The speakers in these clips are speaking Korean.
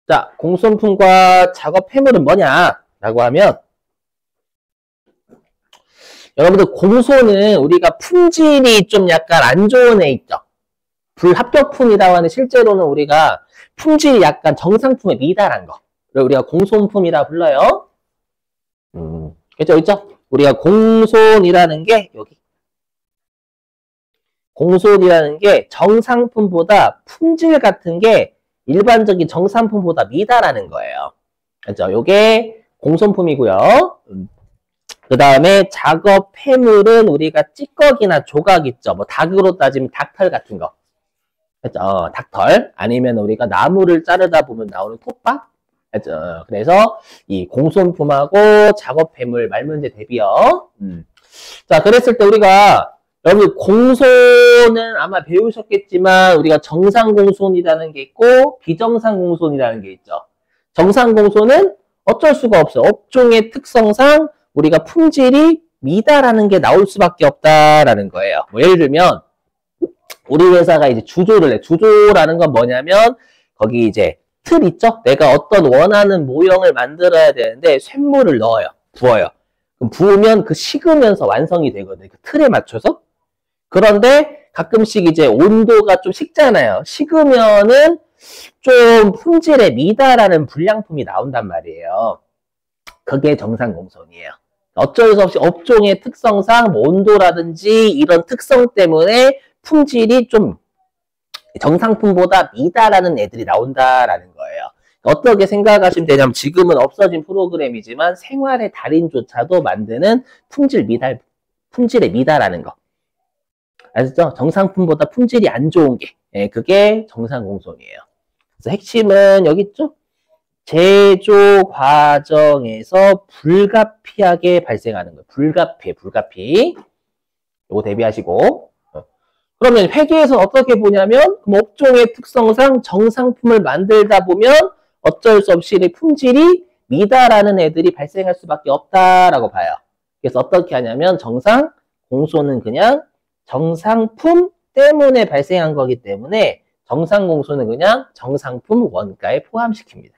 자, 공손품과 작업 폐물은 뭐냐라고 하면 여러분들 공손은 우리가 품질이 좀 약간 안 좋은 애 있죠. 불합격품이라고 하는 실제로는 우리가 품질이 약간 정상품에 미달한 거. 우리가 공손품이라 불러요. 그렇죠? 있죠? 우리가 공손이라는 게 여기. 공손이라는 게 정상품보다 품질 같은 게 일반적인 정상품보다 미달하는 거예요. 그렇죠? 요게 공손품이고요. 그 다음에 작업 폐물은 우리가 찌꺼기나 조각 있죠. 뭐 닭으로 따지면 닭털 같은 거. 그렇죠? 닭털. 아니면 우리가 나무를 자르다 보면 나오는 톱밥. 그렇죠? 그래서 이 공손품하고 작업 폐물 말 문제 대비요. 자, 그랬을 때 우리가 여러분 공손은 아마 배우셨겠지만 우리가 정상 공손이라는 게 있고 비정상 공손이라는 게 있죠. 정상 공손은 어쩔 수가 없어요. 업종의 특성상 우리가 품질이 미달하는 게 나올 수밖에 없다라는 거예요. 뭐 예를 들면 우리 회사가 이제 주조를 해. 주조라는 건 뭐냐면 거기 이제 틀 있죠? 내가 어떤 원하는 모형을 만들어야 되는데 쇳물을 넣어요. 부어요. 그럼 부으면 그 식으면서 완성이 되거든요. 그 틀에 맞춰서. 그런데 가끔씩 이제 온도가 좀 식잖아요. 식으면은 좀 품질에 미달하는 불량품이 나온단 말이에요. 그게 정상 공손이에요. 어쩔 수 없이 업종의 특성상 뭐 온도라든지 이런 특성 때문에 품질이 좀 정상품보다 미달하는 애들이 나온다라는 거예요. 어떻게 생각하시면 되냐면 지금은 없어진 프로그램이지만 생활의 달인조차도 만드는 품질에 미달하는 거. 아시죠? 정상품보다 품질이 안 좋은 게 그게 정상공손이에요. 그래서 핵심은 여기 있죠? 제조 과정에서 불가피하게 발생하는 거예요. 불가피. 요거 대비하시고. 그러면 회계에서 어떻게 보냐면 업종의 특성상 정상품을 만들다 보면 어쩔 수 없이 품질이 미달하는 애들이 발생할 수밖에 없다라고 봐요. 그래서 어떻게 하냐면 정상 공손은 그냥 정상품 때문에 발생한 거기 때문에 정상 공손은 그냥 정상품 원가에 포함시킵니다.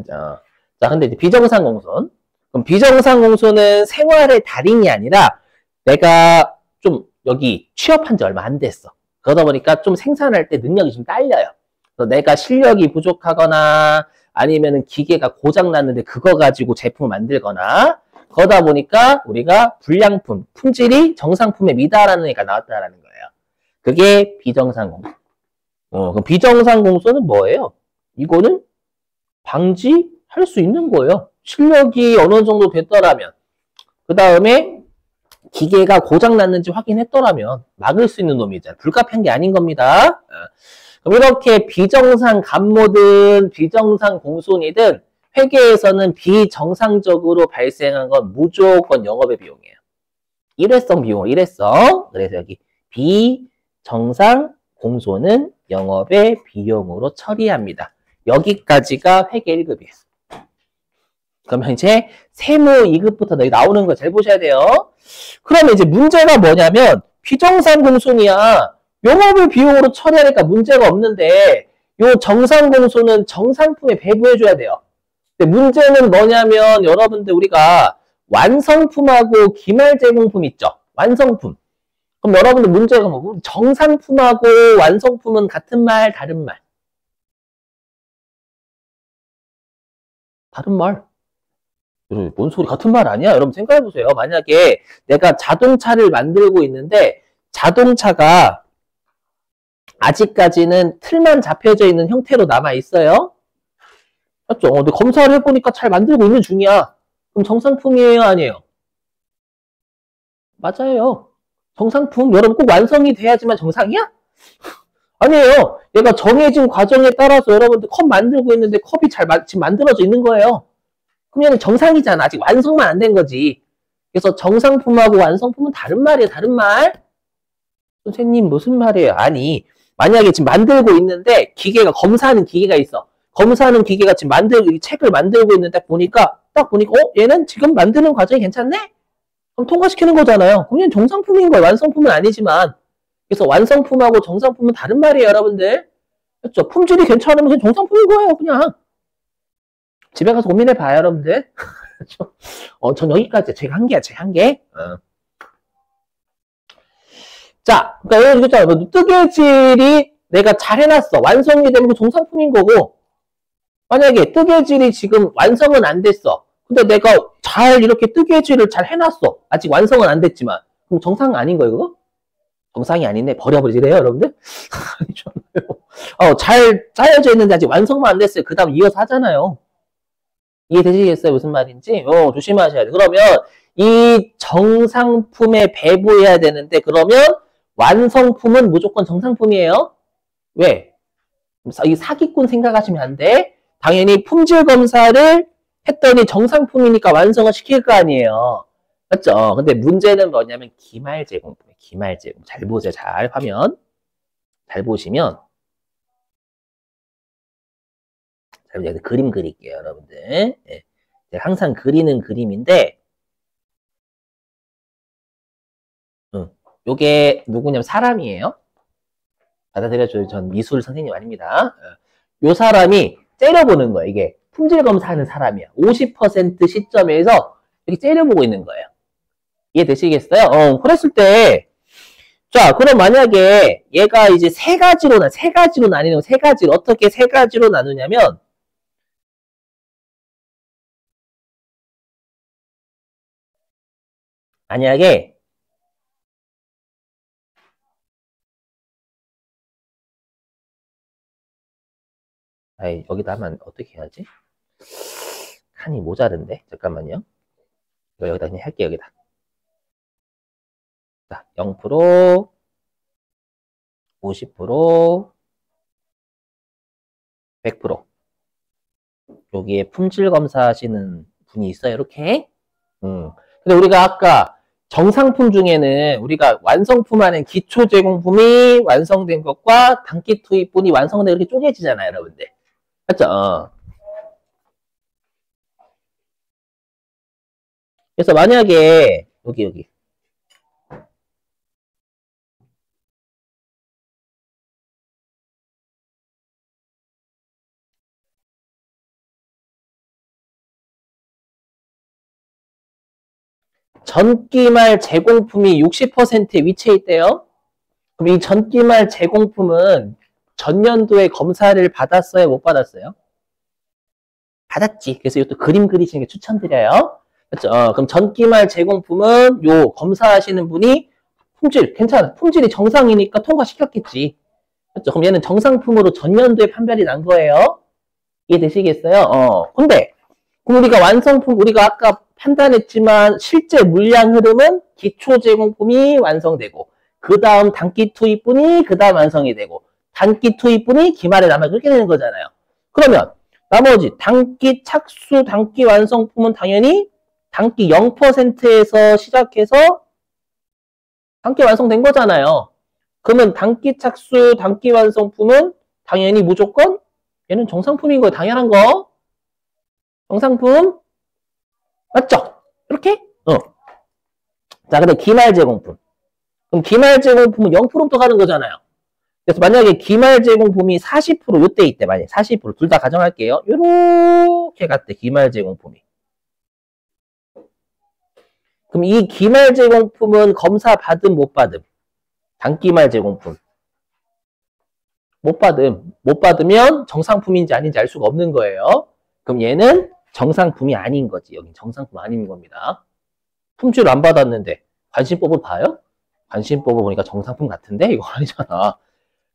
자, 근데 이제 비정상 공손. 그럼 비정상 공손은 생활의 달인이 아니라 내가 좀 여기 취업한 지 얼마 안 됐어. 그러다 보니까 좀 생산할 때 능력이 좀 딸려요. 그래서 내가 실력이 부족하거나 아니면은 기계가 고장 났는데 그거 가지고 제품을 만들거나 그러다 보니까 우리가 불량품, 품질이 정상품에 미달하는 애가 나왔다라는 거예요. 그게 비정상 공손. 그럼 비정상 공손은 뭐예요? 이거는 방지할 수 있는 거예요. 실력이 어느 정도 됐더라면, 그 다음에 기계가 고장 났는지 확인했더라면 막을 수 있는 놈이잖아요. 불가피한 게 아닌 겁니다. 그럼 이렇게 비정상 감모든 비정상 공손이든 회계에서는 비정상적으로 발생한 건 무조건 영업의 비용이에요. 일회성 비용, 일회성. 그래서 여기 비정상 공손은 영업의 비용으로 처리합니다. 여기까지가 회계 1급이에요. 그러면 이제 세무 2급부터 나오는 거 잘 보셔야 돼요. 그러면 이제 문제가 뭐냐면 비정상 공손이야. 영업의 비용으로 처리하니까 문제가 없는데 요 정상 공손은 정상품에 배부해줘야 돼요. 근데 문제는 뭐냐면 여러분들 우리가 완성품하고 기말 제공품 있죠? 완성품. 그럼 여러분들 문제가 뭐 정상품하고 완성품은 같은 말, 다른 말? 다른 말? 뭔 소리 같은 말 아니야? 여러분 생각해보세요. 만약에 내가 자동차를 만들고 있는데 자동차가 아직까지는 틀만 잡혀져 있는 형태로 남아있어요. 맞죠? 근데 검사를 해보니까 잘 만들고 있는 중이야. 그럼 정상품이에요? 아니에요? 맞아요. 정상품. 여러분 꼭 완성이 돼야지만 정상이야? 아니에요. 얘가 정해진 과정에 따라서 여러분들 컵 만들고 있는데 컵이 지금 만들어져 있는 거예요. 그럼 얘는 정상이잖아. 아직 완성만 안 된 거지. 그래서 정상품하고 완성품은 다른 말이에요. 다른 말. 선생님 무슨 말이에요? 아니 만약에 지금 만들고 있는데 기계가 검사하는 기계가 있어. 검사하는 기계가 지금 책을 만들고 있는데 딱 보니까 얘는 지금 만드는 과정이 괜찮네? 그럼 통과시키는 거잖아요. 그럼 얘는 정상품인 거예요. 완성품은 아니지만. 그래서 완성품하고 정상품은 다른 말이에요, 여러분들. 그렇죠? 품질이 괜찮으면 그냥 정상품인 거예요, 그냥. 집에 가서 고민해봐요, 여러분들. 그렇죠? 전 여기까지. 제가 한 개야, 제가 한 개. 자, 그러니까 여기 있잖아. 뜨개질이 내가 잘 해놨어. 완성이 되면 그 정상품인 거고, 만약에 뜨개질이 지금 완성은 안 됐어. 근데 내가 잘 이렇게 뜨개질을 잘 해놨어. 아직 완성은 안 됐지만. 그럼 정상 아닌 거예요, 그거? 정상이 아니네. 버려버리지래요, 여러분들? 아니잖아요. 잘 짜여져 있는데 아직 완성만 안 됐어요. 그 다음 이어서 하잖아요. 이해되시겠어요? 무슨 말인지? 조심하셔야 돼요. 그러면 이 정상품에 배부해야 되는데, 그러면 완성품은 무조건 정상품이에요. 왜? 이 사기꾼 생각하시면 안 돼. 당연히 품질 검사를 했더니 정상품이니까 완성을 시킬 거 아니에요. 맞죠? 근데 문제는 뭐냐면 기말 제공품이에요. 기말 제공. 잘 보세요. 잘 화면. 잘 보시면 자, 이제 그림 그릴게요, 여러분들. 예. 항상 그리는 그림인데 요게 누구냐면 사람이에요. 받아들여줘요. 전 미술 선생님 아닙니다. 요 사람이 째려보는 거예요. 이게 품질 검사하는 사람이야. 50% 시점에서 이렇게 째려보고 있는 거예요. 이해되시겠어요? 그랬을 때, 자, 그럼 만약에 얘가 이제 세 가지로 나뉘는 세 가지로, 어떻게 세 가지로 나누냐면, 만약에, 여기다 하면 어떻게 해야지? 칸이 모자른데? 잠깐만요. 여기다 그냥 할게요, 여기다. 자, 0%, 50%, 100%. 여기에 품질 검사하시는 분이 있어요, 이렇게. 근데 우리가 아까 정상품 중에는 우리가 완성품하는 기초 제공품이 완성된 것과 단기 투입분이 완성된 이렇게 쪼개지잖아요, 여러분들. 맞죠? 그래서 만약에 여기 전기말 제공품이 60%에 위치해 있대요. 그럼 이 전기말 제공품은 전년도에 검사를 받았어요? 못 받았어요? 받았지. 그래서 이것도 그림 그리시는 게 추천드려요. 그렇죠? 그럼 전기말 제공품은 요 검사하시는 분이 품질 괜찮아. 품질이 정상이니까 통과시켰겠지. 그렇죠? 그럼 얘는 정상품으로 전년도에 판별이 난 거예요. 이해되시겠어요? 근데 그럼 우리가 완성품 우리가 아까 판단했지만 실제 물량 흐름은 기초 제공품이 완성되고 그 다음 단기 투입분이 그 다음 완성이 되고 단기 투입분이 기말에 남아 그렇게 되는 거잖아요. 그러면 나머지 단기 착수, 단기 완성품은 당연히 단기 0%에서 시작해서 단기 완성된 거잖아요. 그러면 단기 착수, 단기 완성품은 당연히 무조건 얘는 정상품인 거예요. 당연한 거. 정상품. 맞죠? 이렇게? 자, 근데 기말 제공품. 그럼 기말 제공품은 0%부터 가는 거잖아요. 그래서 만약에 기말 제공품이 40% 요때 있대. 만약에 40% 둘 다 가정할게요. 요렇게 갔대. 기말 제공품이. 그럼 이 기말 제공품은 검사 받음 못 받음? 단기말 제공품. 못 받음. 못 받으면 정상품인지 아닌지 알 수가 없는 거예요. 그럼 얘는 정상품이 아닌 거지. 여긴 정상품 아닌 겁니다. 품질 안 받았는데 관심법을 봐요? 관심법을 보니까 정상품 같은데? 이거 아니잖아.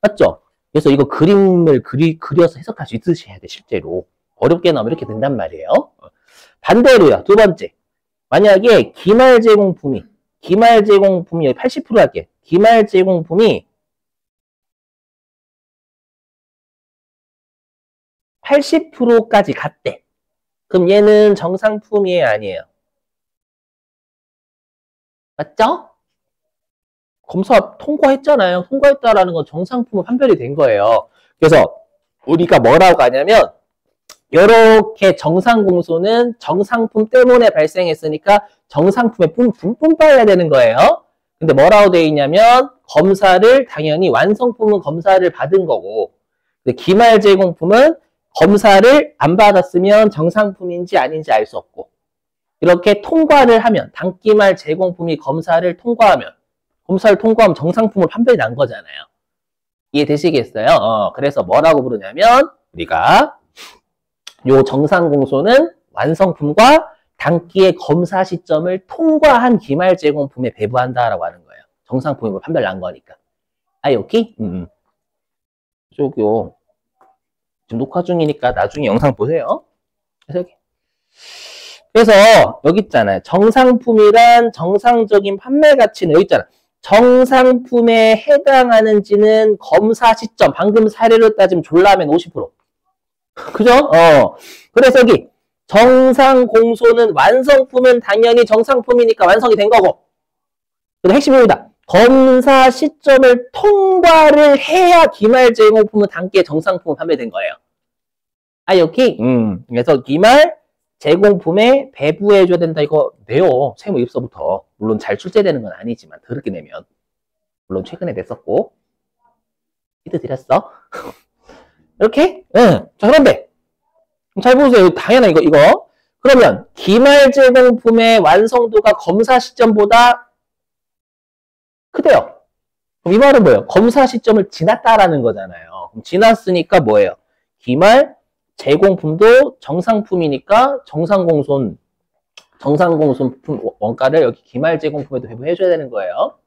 맞죠? 그래서 이거 그림을 그려서 해석할 수 있으셔야 돼, 실제로. 어렵게 나오면 이렇게 된단 말이에요. 반대로요. 두 번째. 만약에 기말 제공품이 80% 할게. 기말 제공품이 80%까지 갔대. 그럼 얘는 정상품이에요, 아니에요? 맞죠? 검사 통과했잖아요. 통과했다라는 건 정상품으로 판별이 된 거예요. 그래서 우리가 뭐라고 하냐면 이렇게 정상 공소는 정상품 때문에 발생했으니까 정상품에 뿜빠야 되는 거예요. 근데 뭐라고 되어 있냐면 검사를 당연히 완성품은 검사를 받은 거고 근데 기말 제공품은 검사를 안 받았으면 정상품인지 아닌지 알 수 없고, 이렇게 통과를 하면, 단기말 제공품이 검사를 통과하면 정상품으로 판별이 난 거잖아요. 이해되시겠어요? 그래서 뭐라고 부르냐면, 우리가 요 정상공소는 완성품과 단기의 검사 시점을 통과한 기말 제공품에 배부한다라고 하는 거예요. 정상품으로 판별 난 거니까. 오케이? 저기요. 지금 녹화 중이니까 나중에 영상 보세요. 그래서 여기 있잖아요. 정상품이란 정상적인 판매 가치는 여기 있잖아. 정상품에 해당하는지는 검사 시점, 방금 사례로 따지면 졸라면 50%. 그죠? 그래서 여기 정상 공소는 완성품은 당연히 정상품이니까 완성이 된 거고. 근데 핵심이 여기다. 검사 시점을 통과를 해야 기말 제공품은 단기에 정상품은 판매된 거예요. 오케이? 그래서 기말 제공품에 배부해줘야 된다. 이거 내요. 세무 입서부터. 물론 잘 출제되는 건 아니지만 더럽게 내면. 물론 최근에 냈었고. 힌트 드렸어. 이렇게? 자, 그런데 잘 보세요. 당연히 이거. 그러면 기말 제공품의 완성도가 검사 시점보다 크대요. 그럼 이 말은 뭐예요? 검사 시점을 지났다라는 거잖아요. 그럼 지났으니까 뭐예요? 기말 제공품도 정상품이니까 정상공손 원가를 여기 기말 제공품에도 배부해줘야 되는 거예요.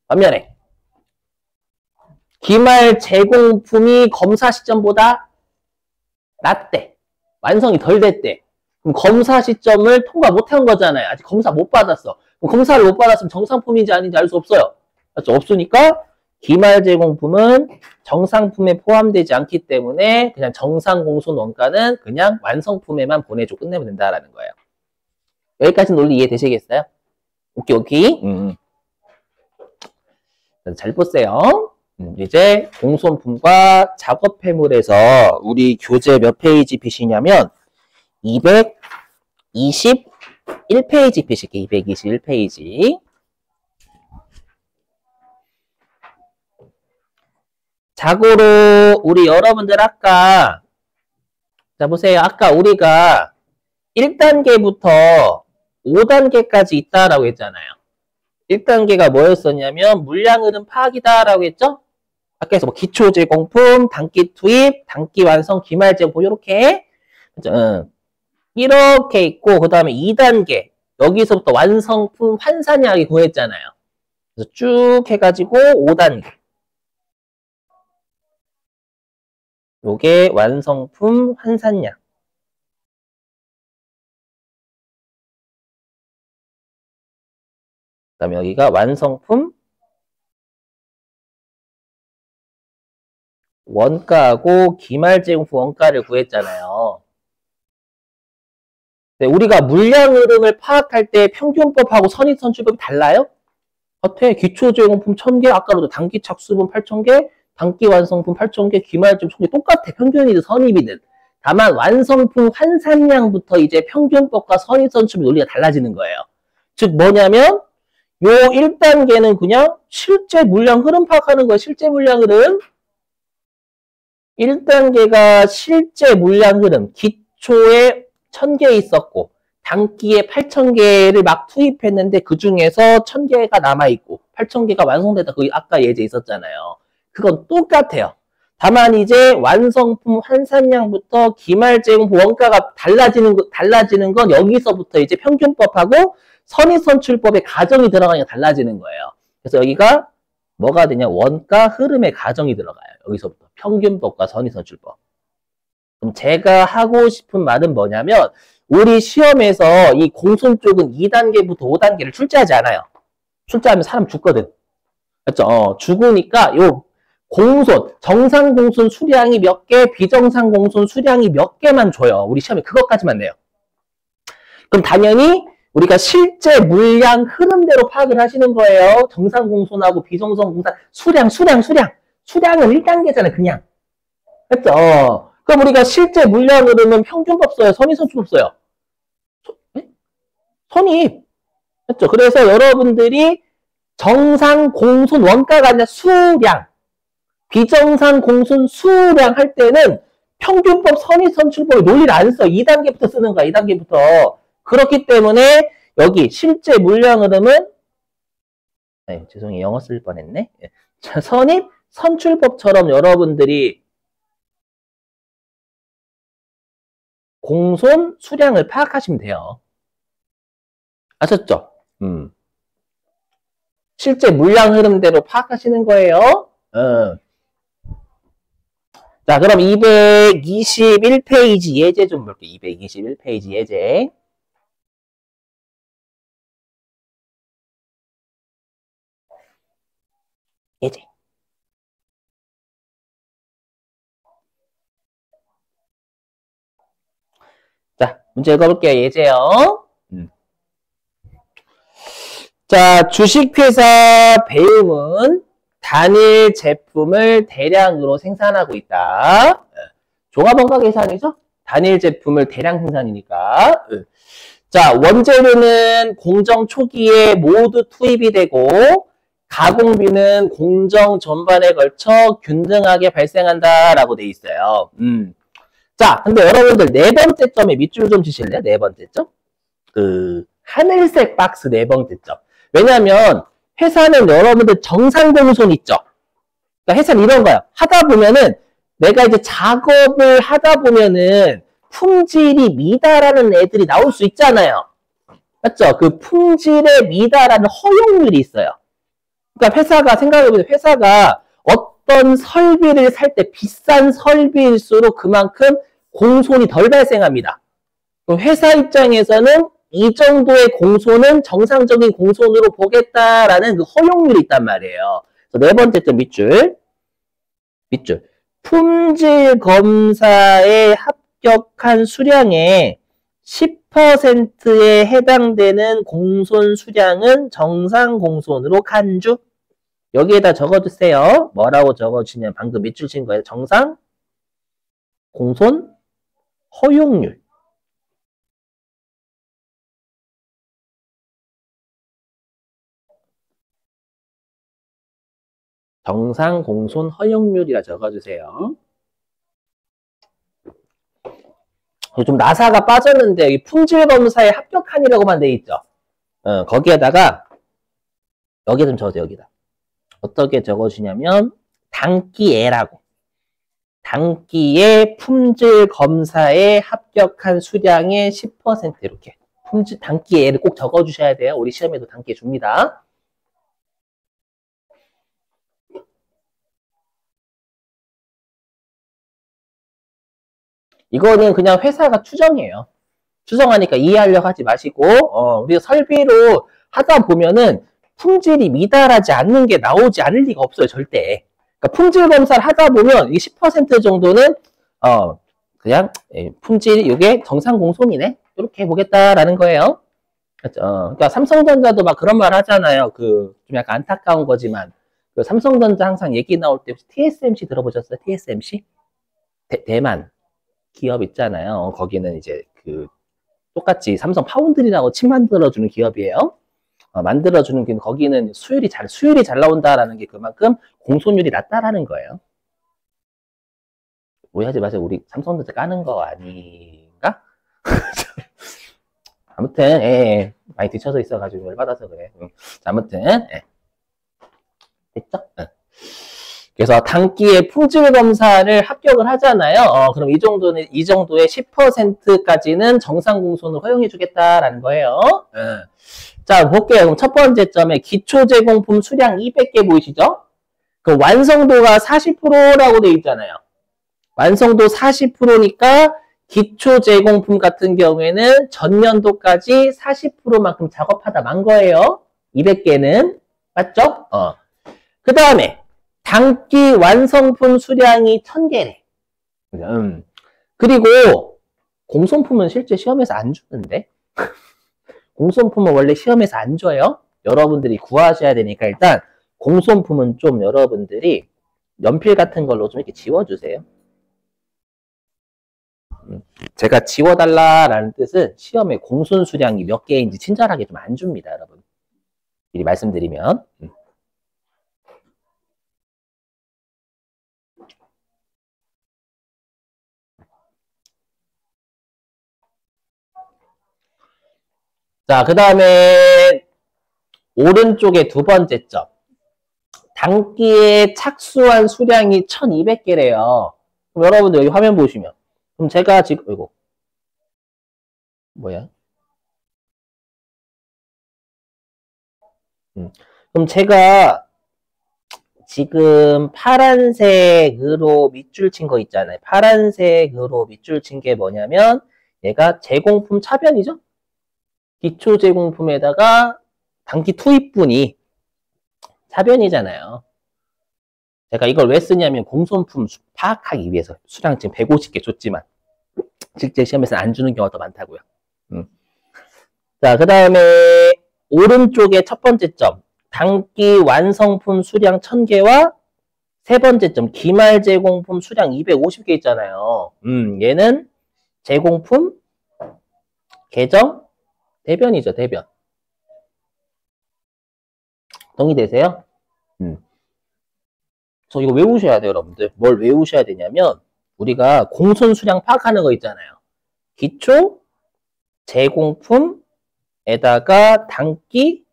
반면에 기말 제공품이 검사 시점보다 낮대. 완성이 덜 됐대. 그럼 검사 시점을 통과 못한 거잖아요. 아직 검사 못 받았어. 그럼 검사를 못 받았으면 정상품인지 아닌지 알 수 없어요. 맞죠? 없으니까 기말 제공품은 정상품에 포함되지 않기 때문에 그냥 정상공손 원가는 그냥 완성품에만 보내줘 끝내면 된다라는 거예요. 여기까지 논리 이해되시겠어요? 오케이. 잘 보세요. 이제 공손품과 작업폐물에서 우리 교재 몇 페이지 핏이냐면 221페이지 핏일게. 221페이지. 자고로 우리 여러분들 아까 자 보세요. 아까 우리가 1단계부터 5단계까지 있다라고 했잖아요. 1단계가 뭐였었냐면 물량 흐름 파악이다 라고 했죠? 아까에서 뭐 기초 제공품, 단기 투입, 단기 완성, 기말 제공품 이렇게 이렇게 있고 그 다음에 2단계 여기서부터 완성품 환산량이 구했잖아요. 그래서 쭉 해가지고 5단계 요게 완성품 환산량 그 다음에 여기가 완성품 원가하고 기말 제공품 원가를 구했잖아요. 네, 우리가 물량 흐름을 파악할 때 평균법하고 선입선출법이 달라요? 같아. 기초 제공품 1000개, 아까로도 단기 착수분 8000개, 단기 완성품 8000개, 기말 제공품 1000개 똑같아. 평균이든 선입이든. 다만 완성품 환산량부터 이제 평균법과 선입선출법 논리가 달라지는 거예요. 즉 뭐냐면 요 1단계는 그냥 실제 물량 흐름 파악하는 거예요. 실제 물량 흐름. 1단계가 실제 물량 흐름. 기초에 1000개 있었고 단기에 8000개를 막 투입했는데 그 중에서 1000개가 남아있고 8000개가 완성되다. 그 아까 예제 있었잖아요. 그건 똑같아요. 다만 이제 완성품 환산량부터 기말 제공품 원가가 달라지는 건 여기서부터 이제 평균법하고 선입선출법의 가정이 들어가니까 달라지는 거예요. 그래서 여기가 뭐가 되냐? 원가 흐름의 가정이 들어가요. 여기서부터 평균법과 선입선출법. 그럼 제가 하고 싶은 말은 뭐냐면 우리 시험에서 이 공손 쪽은 2단계부터 5단계를 출제하지 않아요. 출제하면 사람 죽거든. 맞죠? 죽으니까 요 공손, 정상 공손 수량이 몇 개, 비정상 공손 수량이 몇 개만 줘요. 우리 시험에 그것까지만 내요. 그럼 당연히 우리가 실제 물량 흐름대로 파악을 하시는 거예요. 정상 공손하고 비정상 공손 수량은 1단계잖아요. 그냥. 맞죠? 그럼 우리가 실제 물량 흐름은 평균법 써요? 선입선출법 써요? 선입. 맞죠? 그래서 여러분들이 정상 공손 원가가 아니라 수량. 비정상 공손 수량 할 때는 평균법, 선의선출법의 논리를 안 써. 2단계부터 쓰는 거야. 2단계부터. 그렇기 때문에 여기 실제 물량 흐름은 죄송해요. 영어 쓸 뻔했네. 자, 선입, 선출법처럼 여러분들이 공손 수량을 파악하시면 돼요. 아셨죠? 실제 물량 흐름대로 파악하시는 거예요. 자, 그럼 221페이지 예제 좀 볼게요. 221페이지 예제. 예제. 자, 문제 읽어볼게요. 예제요. 자, 주식회사 배움은 단일 제품을 대량으로 생산하고 있다. 종합원가 계산이죠? 단일 제품을 대량 생산이니까. 자, 원재료는 공정 초기에 모두 투입이 되고 가공비는 공정 전반에 걸쳐 균등하게 발생한다라고 돼 있어요. 자, 근데 여러분들 네 번째 점에 밑줄 좀 치실래요? 네 번째 점? 하늘색 박스 네 번째 점. 왜냐면 회사는 여러분들 정상공손 있죠? 그러니까 회사는 이런 거야. 하다 보면은 내가 이제 작업을 하다 보면은 품질이 미달하는 애들이 나올 수 있잖아요. 맞죠? 그 품질에 미달하는 허용률이 있어요. 그러니까 회사가 생각해보세요. 회사가 어떤 설비를 살 때 비싼 설비일수록 그만큼 공손이 덜 발생합니다. 회사 입장에서는 이 정도의 공손은 정상적인 공손으로 보겠다라는 그 허용률이 있단 말이에요. 네 번째 점 밑줄. 품질 검사에 합격한 수량의 10%에 해당되는 공손 수량은 정상 공손으로 간주. 여기에다 적어주세요. 뭐라고 적어주시냐면 방금 밑줄 친 거예요. 정상 공손 허용률. 정상 공손 허용률이라 적어주세요. 좀 나사가 빠졌는데 여기 품질 검사에 합격한이라고만 돼 있죠. 거기에다가 여기 좀 적어요. 여기다. 어떻게 적어주냐면 단기에라고. 단기에 품질 검사에 합격한 수량의 10% 이렇게. 품질 단기에를 꼭 적어주셔야 돼요. 우리 시험에도 단기에 줍니다. 이거는 그냥 회사가 추정이에요. 추정하니까 이해하려고 하지 마시고, 우리가 설비로 하다 보면은 품질이 미달하지 않는 게 나오지 않을 리가 없어요, 절대. 그러니까 품질 검사를 하다 보면 이게 10% 정도는, 그냥, 품질, 이게 정상 공손이네? 이렇게 보겠다라는 거예요. 그러니까 삼성전자도 막 그런 말 하잖아요. 좀 약간 안타까운 거지만. 그 삼성전자 항상 얘기 나올 때 혹시 TSMC 들어보셨어요? TSMC? 대만. 기업 있잖아요. 거기는 이제 똑같이 삼성 파운드리라고 칩 만들어주는 기업이에요. 만들어주는 게 거기는 수율이 잘 나온다라는 게 그만큼 공손율이 낮다라는 거예요. 오해하지 마세요. 우리 삼성전자 까는 거 아닌가? 아무튼 많이 뒤쳐져 있어가지고 열받아서 그래. 아무튼 됐죠? 그래서 단기에 품질 검사를 합격을 하잖아요. 그럼 이 정도의 10%까지는 정상 공손을 허용해 주겠다라는 거예요. 자, 볼게요. 그럼 첫 번째 점에 기초 제공품 수량 200개 보이시죠? 그 완성도가 40%라고 되어 있잖아요. 완성도 40%니까 기초 제공품 같은 경우에는 전년도까지 40%만큼 작업하다 만 거예요. 200개는. 맞죠? 그 다음에 단기 완성품 수량이 1000개래. 그리고 공손품은 실제 시험에서 안 주는데 공손품은 원래 시험에서 안 줘요. 여러분들이 구하셔야 되니까 일단 공손품은 좀 여러분들이 연필 같은 걸로 좀 이렇게 지워주세요. 제가 지워달라라는 뜻은 시험에 공손 수량이 몇 개인지 친절하게 좀 안 줍니다, 여러분. 미리 말씀드리면. 자, 그 다음에 오른쪽에 두 번째 점. 단기에 착수한 수량이 1200개래요. 그럼 여러분들 여기 화면 보시면. 그럼 제가 지금, 이거. 뭐야? 그럼 제가 지금 파란색으로 밑줄 친 거 있잖아요. 파란색으로 밑줄 친 게 뭐냐면 얘가 제공품 차변이죠. 기초 제공품에다가 단기 투입분이 차변이잖아요. 제가 이걸 왜 쓰냐면 공손품 파악하기 위해서 수량 지금 150개 줬지만 실제 시험에서 안 주는 경우가 더 많다고요. 자, 그 다음에 오른쪽에 첫 번째 점 단기 완성품 수량 1000개와 세 번째 점 기말 제공품 수량 250개 있잖아요. 얘는 제공품 계정 대변이죠. 대변. 동의되세요? 그래서 이거 외우셔야 돼요, 여러분들. 뭘 외우셔야 되냐면 우리가 공손 수량 파악하는 거 있잖아요. 기초 제공품에다가 단기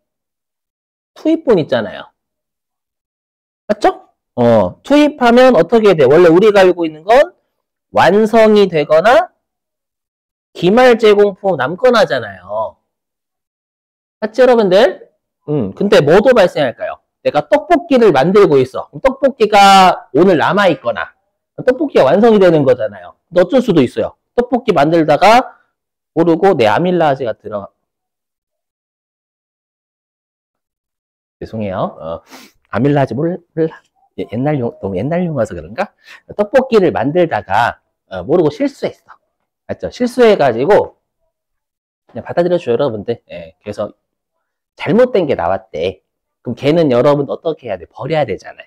투입분 있잖아요. 맞죠? 투입하면 어떻게 돼? 원래 우리가 알고 있는 건 완성이 되거나 기말 제공품 남거나잖아요. 맞죠, 여러분들? 근데 뭐도 발생할까요? 내가 떡볶이를 만들고 있어. 떡볶이가 오늘 남아있거나 떡볶이가 완성이 되는 거잖아요. 근데 어쩔 수도 있어요. 떡볶이 만들다가 모르고 내 아밀라제가 들어. 죄송해요. 아밀라제 몰라. 너무 옛날 용어라서 그런가? 떡볶이를 만들다가 모르고 실수했어. 맞죠? 실수해가지고 그냥 받아들여줘요, 여러분들. 예, 그래서 잘못된 게 나왔대. 그럼 걔는 여러분 어떻게 해야 돼? 버려야 되잖아요.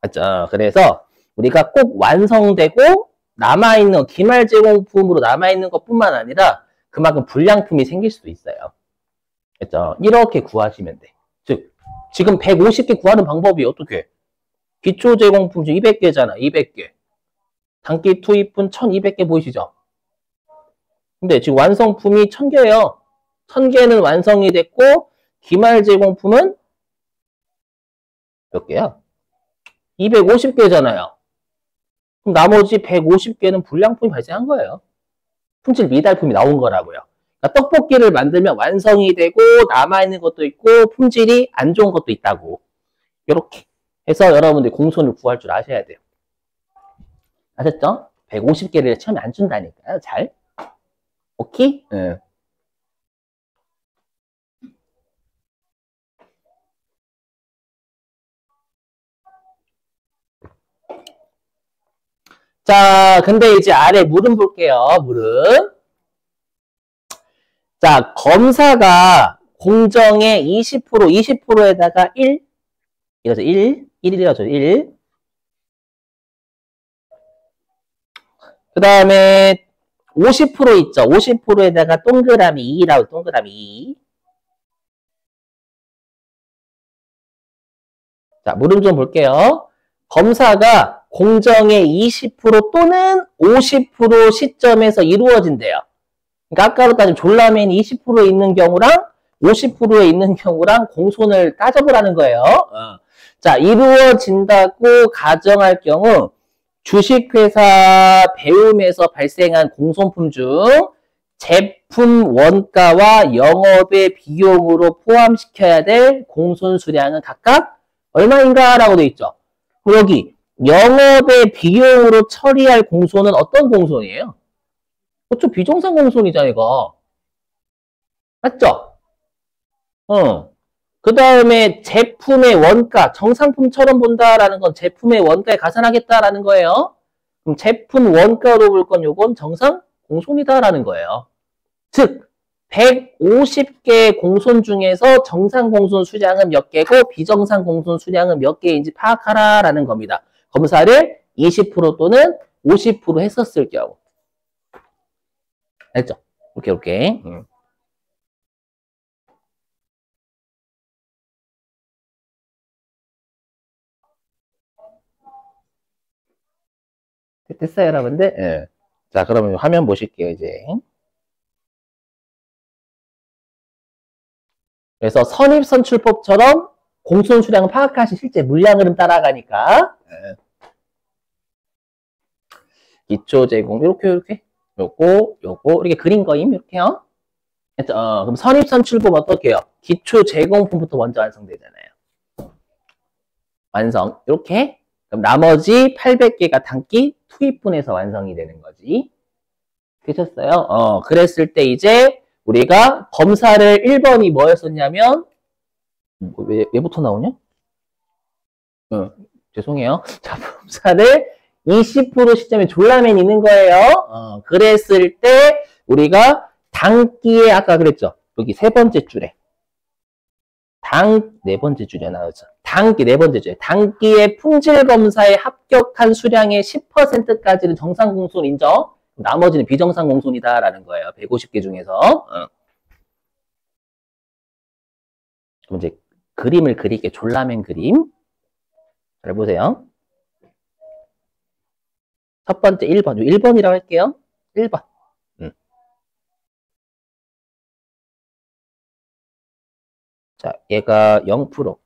맞죠? 그래서 우리가 꼭 완성되고 남아있는 기말 제공품으로 남아있는 것뿐만 아니라 그만큼 불량품이 생길 수도 있어요. 그렇죠? 이렇게 구하시면 돼. 즉 지금 150개 구하는 방법이 어떻게? 기초 제공품 200개잖아. 200개. 단기 투입분 1200개 보이시죠? 근데 지금 완성품이 1000개예요. 1000개는 완성이 됐고 기말 제공품은 몇 개야? 250개잖아요. 그럼 나머지 150개는 불량품이 발생한 거예요. 품질 미달품이 나온 거라고요. 그러니까 떡볶이를 만들면 완성이 되고 남아있는 것도 있고 품질이 안 좋은 것도 있다고. 이렇게 해서 여러분들이 공손을 구할 줄 아셔야 돼요. 아셨죠? 150개를 처음에 안 준다니까요. 잘. 오케이? 네. 자, 근데 이제 아래 물음 볼게요. 물음. 자, 검사가 공정의 20%에다가 1, 이거죠. 1이라죠. 1. 그 다음에 50% 있죠. 50%에다가 동그라미 2라고 동그라미 2. 자, 물음 좀 볼게요. 검사가 공정의 20% 또는 50% 시점에서 이루어진대요. 그러니까 아까로 따지면 졸라맨이 20%에 있는 경우랑 50%에 있는 경우랑 공손을 따져보라는 거예요. 자, 이루어진다고 가정할 경우 주식회사 배움에서 발생한 공손품 중 제품 원가와 영업의 비용으로 포함시켜야 될 공손 수량은 각각 얼마인가? 라고 되어 있죠. 여기 영업의 비용으로 처리할 공손은 어떤 공손이에요? 그쵸, 비정상 공손이잖아, 이거. 맞죠? 그 다음에 제품의 원가, 정상품처럼 본다라는 건 제품의 원가에 가산하겠다라는 거예요. 그럼 제품 원가로 볼 건 요건 정상 공손이다라는 거예요. 즉, 150개 공손 중에서 정상 공손 수량은 몇 개고 비정상 공손 수량은 몇 개인지 파악하라라는 겁니다. 검사를 20% 또는 50% 했었을 경우. 알죠? 이렇게. 됐어요, 여러분들? 예. 자, 그러면 화면 보실게요, 이제. 그래서 선입선출법처럼 공손 수량을 파악하신 실제 물량 흐름 따라가니까 기초 제공 이렇게 요거 이렇게 그린 거임 이렇게요. 그럼 선입선출법 어떻게 해요? 기초 제공품부터 먼저 완성되잖아요. 완성 이렇게. 그럼 나머지 800개가 단기 투입분해서 완성이 되는 거지. 되셨어요? 그랬을 때 이제 우리가 검사를 1번이 뭐였었냐면 왜부터 나오냐? 죄송해요. 자, 검사를 20% 시점에 졸라맨 있는 거예요. 그랬을 때 우리가 단기에 아까 그랬죠. 여기 세 번째 줄에 네 번째 줄에 나오죠. 단기 네 번째 줄에 단기의 품질 검사에 합격한 수량의 10%까지는 정상 공손 인정. 나머지는 비정상 공손이다라는 거예요. 150개 중에서. 그럼 이제 그림을 그릴게. 졸라맨 그림. 잘 보세요. 첫 번째 1번. 1번이라고 할게요. 1번. 자, 얘가 0%. 그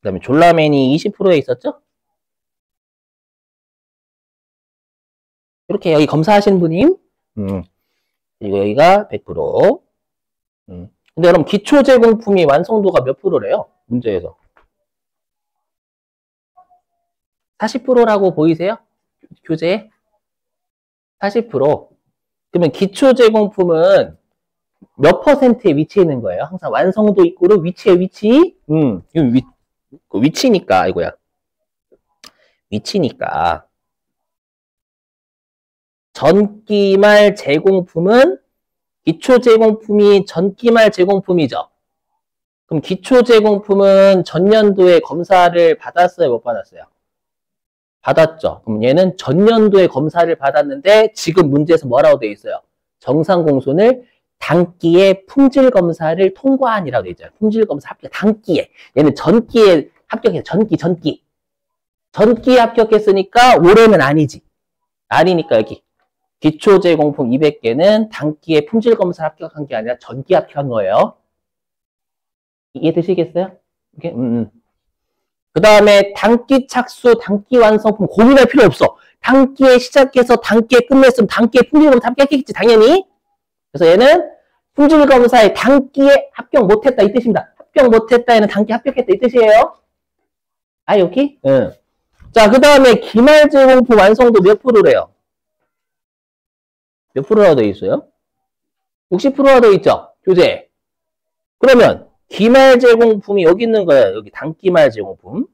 다음에 졸라맨이 20%에 있었죠? 이렇게 여기 검사하신 분님. 그리고 여기가 100%. 근데 여러분, 기초 제공품이 완성도가 몇 프로래요? 문제에서. 40%라고 보이세요? 교재에? 40%. 그러면 기초 제공품은 몇 퍼센트에 위치해 있는 거예요? 항상 완성도 입구로 위치에 위치? 위치니까, 아이고야. 위치니까. 전기말 제공품은 기초 제공품이 전기말 제공품이죠. 그럼 기초 제공품은 전년도에 검사를 받았어요? 못 받았어요? 받았죠. 그럼 얘는 전년도에 검사를 받았는데 지금 문제에서 뭐라고 되어 있어요? 정상 공손을 단기에 품질 검사를 통과한이라고 되어 있잖아요. 품질 검사 합격 단기에. 얘는 전기에 합격해서 전기에 합격했으니까 올해는 아니지. 아니니까 여기 기초 제공품 200개는 단기에 품질 검사 합격한 게 아니라 전기 합격한 거예요. 이해되시겠어요? 이게 그 다음에 단기 착수, 단기 완성품 고민할 필요 없어. 단기에 시작해서 단기에 끝냈으면 단기에 품질 검사 합격했겠지 당연히. 그래서 얘는 품질 검사에 단기에 합격 못했다 이 뜻입니다. 합격 못했다 얘는 단기 합격했다 이 뜻이에요. 아 여기? 응. 자, 그 다음에 기말 제공품 완성도 몇 프로래요? 몇 프로라고 되어 있어요? 60%가 되어 있죠? 교재. 그러면 기말 제공품이 여기 있는 거예요. 여기 단기말 제공품.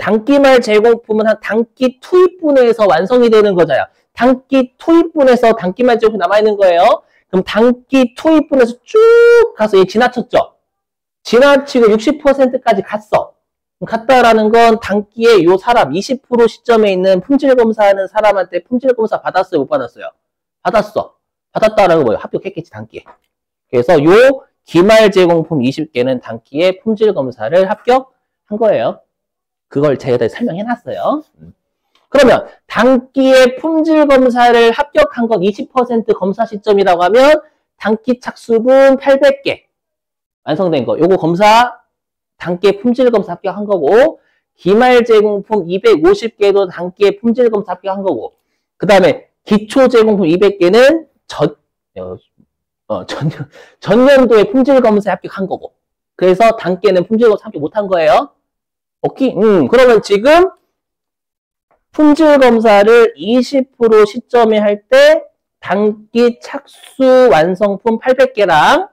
단기말 제공품은 한 단기 투입분해에서 완성이 되는 거잖아요. 단기 투입분해서 단기말 제공품이 남아있는 거예요. 그럼 단기 투입분해서 쭉 가서 얘 지나쳤죠? 지나치고 60%까지 갔어. 갔다라는 건 단기에 요 사람 20% 시점에 있는 품질검사하는 사람한테 품질검사 받았어요? 못 받았어요? 받았어. 받았다라는 거 뭐예요? 합격했겠지 단기에. 그래서 요 기말 제공품 20개는 단기에 품질검사를 합격한 거예요. 그걸 제가 설명해놨어요. 그러면 단기에 품질검사를 합격한 건 20% 검사 시점이라고 하면 단기 착수분 800개 완성된 거. 요거 검사 단기에 품질검사 합격한 거고 기말 제공품 250개도 단기에 품질검사 합격한 거고 그 다음에 기초 제공품 200개는 전년도에 품질검사에 합격한 거고 그래서 단기에는 품질검사 합격 못한 거예요. 오케이? 그러면 지금 품질검사를 20% 시점에 할 때 단기 착수 완성품 800개랑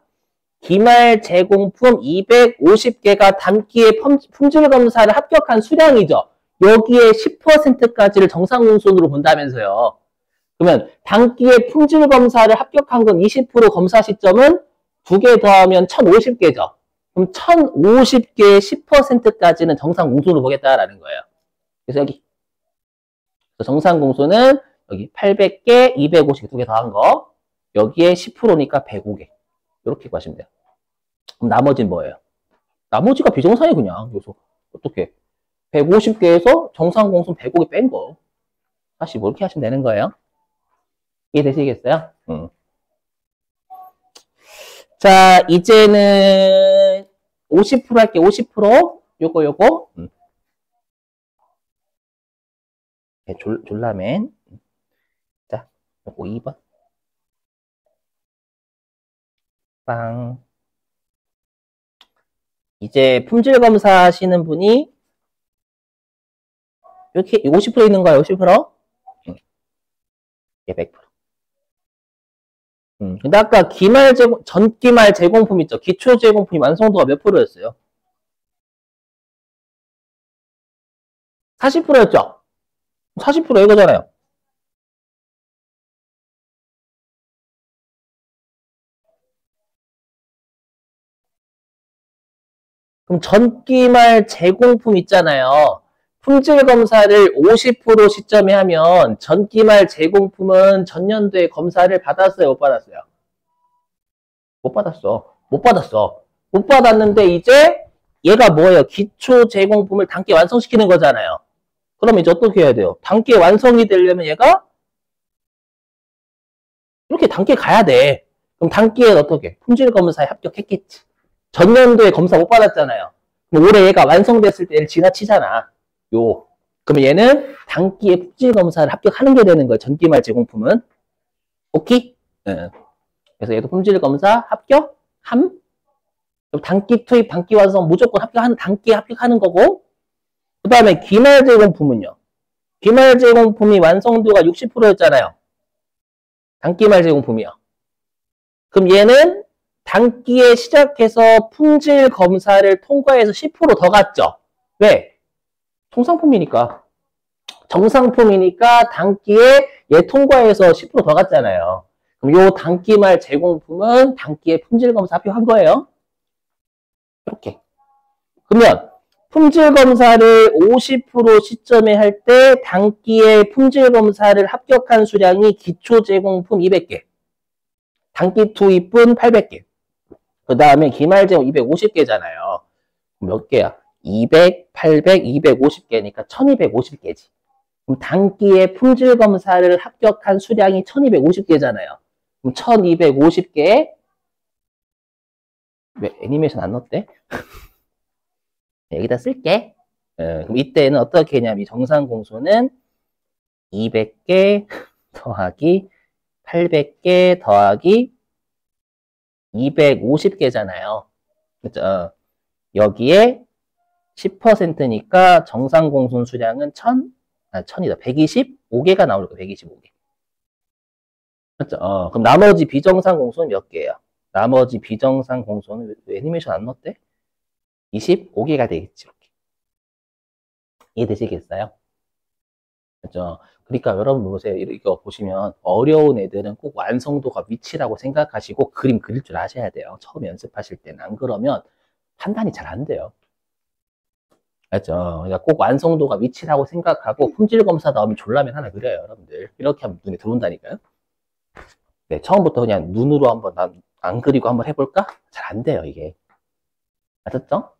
기말 제공품 250개가 단기에 품질검사를 합격한 수량이죠. 여기에 10%까지를 정상공손으로 본다면서요. 그러면 단기에 품질검사를 합격한 건 20% 검사 시점은 2개 더하면 1050개죠. 그럼 1050개의 10%까지는 정상공손으로 보겠다라는 거예요. 그래서 여기 정상공손은 여기 800개, 250개 2개 더한 거 여기에 10%니까 105개. 이렇게 구하시면 돼요. 그럼 나머지는 뭐예요? 나머지가 비정상이 그냥. 그래서 어떻게? 150개에서 정상공손 105개 뺀 거. 다시 뭐 이렇게 하시면 되는 거예요. 이해되시겠어요? 자, 이제는 50% 할게, 50%. 요거. 네, 졸라맨. 자, 요거 2번. 빵. 이제 품질 검사 하시는 분이 이렇게 50% 있는 거야, 50%? 응. 이게 100%. 근데 아까 전기말 제공품 있죠? 기초 제공품이 완성도가 몇 프로였어요? 40%였죠? 40% 이거잖아요. 그럼 전기말 제공품 있잖아요. 품질 검사를 50% 시점에 하면 전기말 제공품은 전년도에 검사를 받았어요? 못 받았어요? 못 받았어. 못 받았어. 못 받았는데 이제 얘가 뭐예요? 기초 제공품을 단계 완성시키는 거잖아요. 그럼 이제 어떻게 해야 돼요? 단계 완성이 되려면 얘가 이렇게 단계 가야 돼. 그럼 단계에 어떻게? 품질 검사에 합격했겠지. 전년도에 검사 못 받았잖아요. 그럼 올해 얘가 완성됐을 때 얘를 지나치잖아. 요. 그러면 얘는 단기에 품질 검사를 합격하는 게 되는 거예요. 전기말 제공품은. 오케이? 네. 그래서 얘도 품질 검사 합격함. 단기 투입, 단기 완성 무조건 합격하는 단기에 합격하는 거고. 그 다음에 기말 제공품은요. 기말 제공품이 완성도가 60%였잖아요. 단기말 제공품이요. 그럼 얘는 단기에 시작해서 품질 검사를 통과해서 10%더 갔죠. 왜? 통상품이니까. 정상품이니까 단기에 얘 통과해서 10%더 갔잖아요. 그럼 요 단기말 제공품은 단기에 품질 검사 합격한 거예요. 이렇게. 그러면 품질 검사를 50% 시점에 할 때 단기에 품질 검사를 합격한 수량이 기초 제공품 200개. 단기 투입분 800개. 그 다음에 기말 제공 250개잖아요. 몇 개야? 200, 800, 250개니까 1250개지. 그럼 단기에 품질 검사를 합격한 수량이 1250개잖아요. 그럼 1250개 왜 애니메이션 안 넣었대? 여기다 쓸게. 그럼 이때는 어떻게 했냐면 이 정상 공소는 200개 더하기 800개 더하기 250개잖아요. 그죠? 여기에 10%니까 정상 공손 수량은 1000이다. 125개가 나올 거예요. 125개. 맞죠? 그럼 나머지 비정상 공소는 몇 개예요? 나머지 비정상 공소는 왜 애니메이션 안 넣었대? 25개가 되겠지. 이렇게. 이해되시겠어요? 그죠? 그러니까 여러분 보세요. 이거 보시면 어려운 애들은 꼭 완성도가 위치라고 생각하시고 그림 그릴 줄 아셔야 돼요. 처음 연습하실 때는. 안 그러면 판단이 잘 안 돼요. 알죠? 그러니까 꼭 완성도가 위치라고 생각하고 품질 검사 나오면 졸라맨 하나 그려요, 여러분들. 이렇게 하면 눈에 들어온다니까요. 네, 처음부터 그냥 눈으로 한번 안 그리고 한번 해볼까? 잘 안 돼요, 이게. 아셨죠?